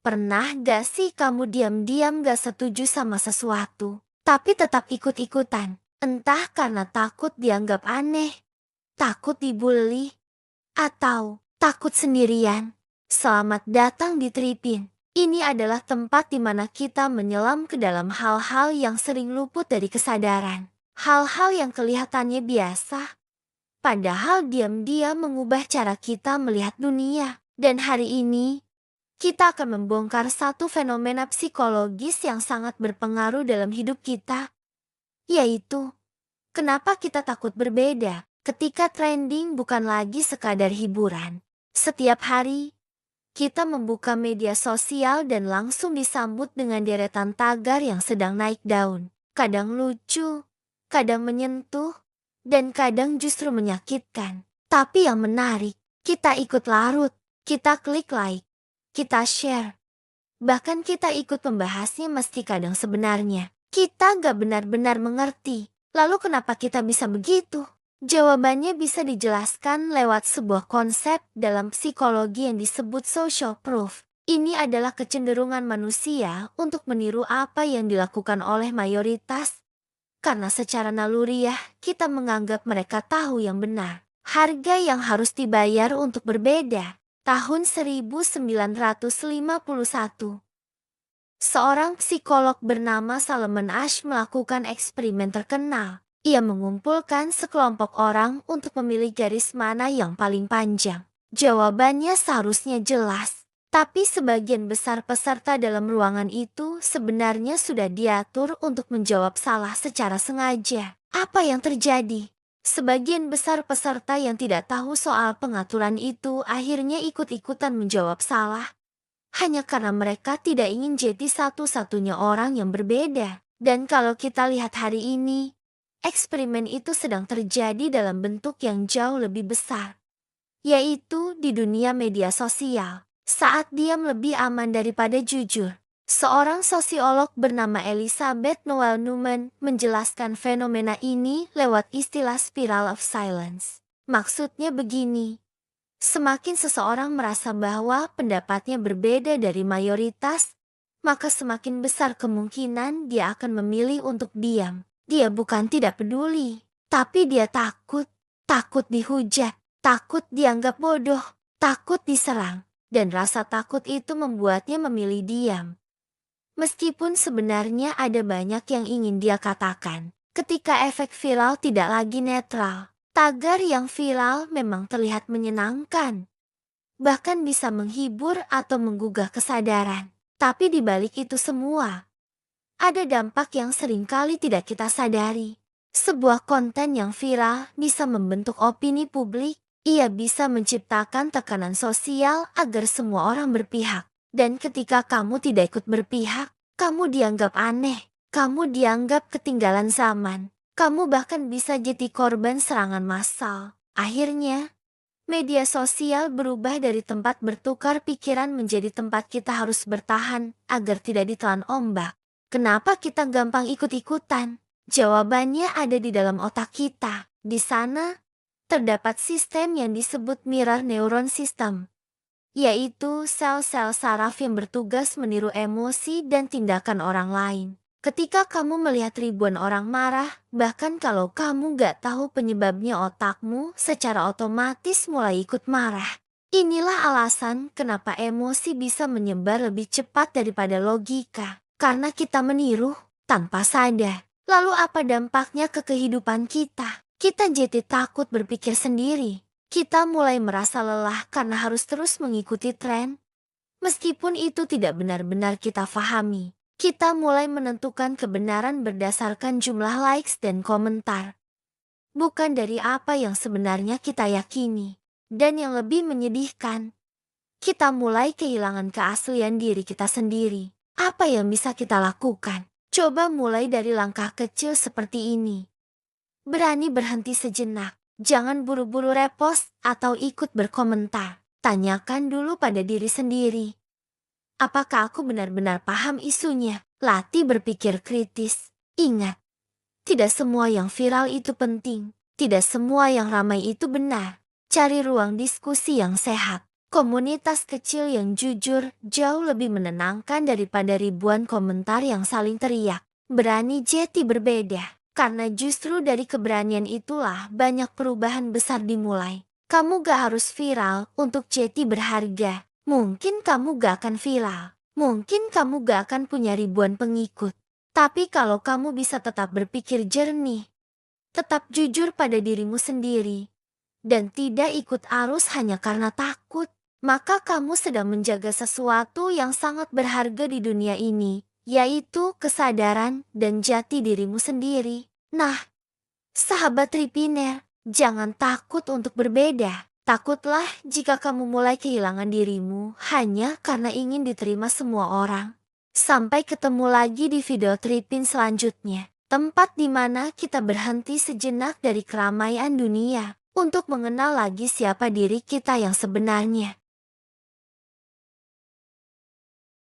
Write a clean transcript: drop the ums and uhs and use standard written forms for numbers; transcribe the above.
Pernah gak sih kamu diam-diam gak setuju sama sesuatu, tapi tetap ikut-ikutan? Entah karena takut dianggap aneh, takut dibully, atau takut sendirian. Selamat datang di Tripin. Ini adalah tempat di mana kita menyelam ke dalam hal-hal yang sering luput dari kesadaran. Hal-hal yang kelihatannya biasa, padahal diam-diam mengubah cara kita melihat dunia. Dan hari ini, kita akan membongkar satu fenomena psikologis yang sangat berpengaruh dalam hidup kita, yaitu kenapa kita takut berbeda ketika trending bukan lagi sekadar hiburan. Setiap hari, kita membuka media sosial dan langsung disambut dengan deretan tagar yang sedang naik daun. Kadang lucu, kadang menyentuh, dan kadang justru menyakitkan. Tapi yang menarik, kita ikut larut, kita klik like, kita share. Bahkan kita ikut membahasnya meski kadang sebenarnya kita gak benar-benar mengerti. Lalu kenapa kita bisa begitu? Jawabannya bisa dijelaskan lewat sebuah konsep dalam psikologi yang disebut social proof. Ini adalah kecenderungan manusia untuk meniru apa yang dilakukan oleh mayoritas. Karena secara naluriah kita menganggap mereka tahu yang benar. Harga yang harus dibayar untuk berbeda. Tahun 1951. Seorang psikolog bernama Salomon Asch melakukan eksperimen terkenal. Ia mengumpulkan sekelompok orang untuk memilih garis mana yang paling panjang. Jawabannya seharusnya jelas, tapi sebagian besar peserta dalam ruangan itu sebenarnya sudah diatur untuk menjawab salah secara sengaja. Apa yang terjadi? Sebagian besar peserta yang tidak tahu soal pengaturan itu akhirnya ikut-ikutan menjawab salah. Hanya karena mereka tidak ingin jadi satu-satunya orang yang berbeda. Dan kalau kita lihat hari ini, eksperimen itu sedang terjadi dalam bentuk yang jauh lebih besar, yaitu di dunia media sosial. Saat diam lebih aman daripada jujur. Seorang sosiolog bernama Elizabeth Noel Newman menjelaskan fenomena ini lewat istilah spiral of silence. Maksudnya begini. Semakin seseorang merasa bahwa pendapatnya berbeda dari mayoritas, maka semakin besar kemungkinan dia akan memilih untuk diam. Dia bukan tidak peduli, tapi dia takut dihujat, takut dianggap bodoh, takut diserang, dan rasa takut itu membuatnya memilih diam. Meskipun sebenarnya ada banyak yang ingin dia katakan, ketika efek viral tidak lagi netral. Tagar yang viral memang terlihat menyenangkan, bahkan bisa menghibur atau menggugah kesadaran. Tapi di balik itu semua, ada dampak yang seringkali tidak kita sadari. Sebuah konten yang viral bisa membentuk opini publik. Ia bisa menciptakan tekanan sosial agar semua orang berpihak. Dan ketika kamu tidak ikut berpihak, kamu dianggap aneh, kamu dianggap ketinggalan zaman. Kamu bahkan bisa jadi korban serangan massal. Akhirnya, media sosial berubah dari tempat bertukar pikiran menjadi tempat kita harus bertahan agar tidak ditelan ombak. Kenapa kita gampang ikut-ikutan? Jawabannya ada di dalam otak kita. Di sana, terdapat sistem yang disebut mirror neuron system, yaitu sel-sel saraf yang bertugas meniru emosi dan tindakan orang lain. Ketika kamu melihat ribuan orang marah, bahkan kalau kamu gak tahu penyebabnya, otakmu secara otomatis mulai ikut marah. Inilah alasan kenapa emosi bisa menyebar lebih cepat daripada logika. Karena kita meniru tanpa sadar. Lalu apa dampaknya ke kehidupan kita? Kita jadi takut berpikir sendiri. Kita mulai merasa lelah karena harus terus mengikuti tren. Meskipun itu tidak benar-benar kita pahami. Kita mulai menentukan kebenaran berdasarkan jumlah likes dan komentar, bukan dari apa yang sebenarnya kita yakini. Dan yang lebih menyedihkan, kita mulai kehilangan keaslian diri kita sendiri. Apa yang bisa kita lakukan? Coba mulai dari langkah kecil seperti ini. Berani berhenti sejenak. Jangan buru-buru repost atau ikut berkomentar. Tanyakan dulu pada diri sendiri. Apakah aku benar-benar paham isunya? Latih berpikir kritis. Ingat, tidak semua yang viral itu penting. Tidak semua yang ramai itu benar. Cari ruang diskusi yang sehat. Komunitas kecil yang jujur jauh lebih menenangkan daripada ribuan komentar yang saling teriak. Berani jadi berbeda. Karena justru dari keberanian itulah banyak perubahan besar dimulai. Kamu gak harus viral untuk jadi berharga. Mungkin kamu gak akan viral. Mungkin kamu gak akan punya ribuan pengikut. Tapi kalau kamu bisa tetap berpikir jernih, tetap jujur pada dirimu sendiri, dan tidak ikut arus hanya karena takut, maka kamu sedang menjaga sesuatu yang sangat berharga di dunia ini, yaitu kesadaran dan jati dirimu sendiri. Nah, sahabat Tripiner, jangan takut untuk berbeda. Takutlah jika kamu mulai kehilangan dirimu hanya karena ingin diterima semua orang. Sampai ketemu lagi di video Tripin selanjutnya. Tempat di mana kita berhenti sejenak dari keramaian dunia untuk mengenal lagi siapa diri kita yang sebenarnya.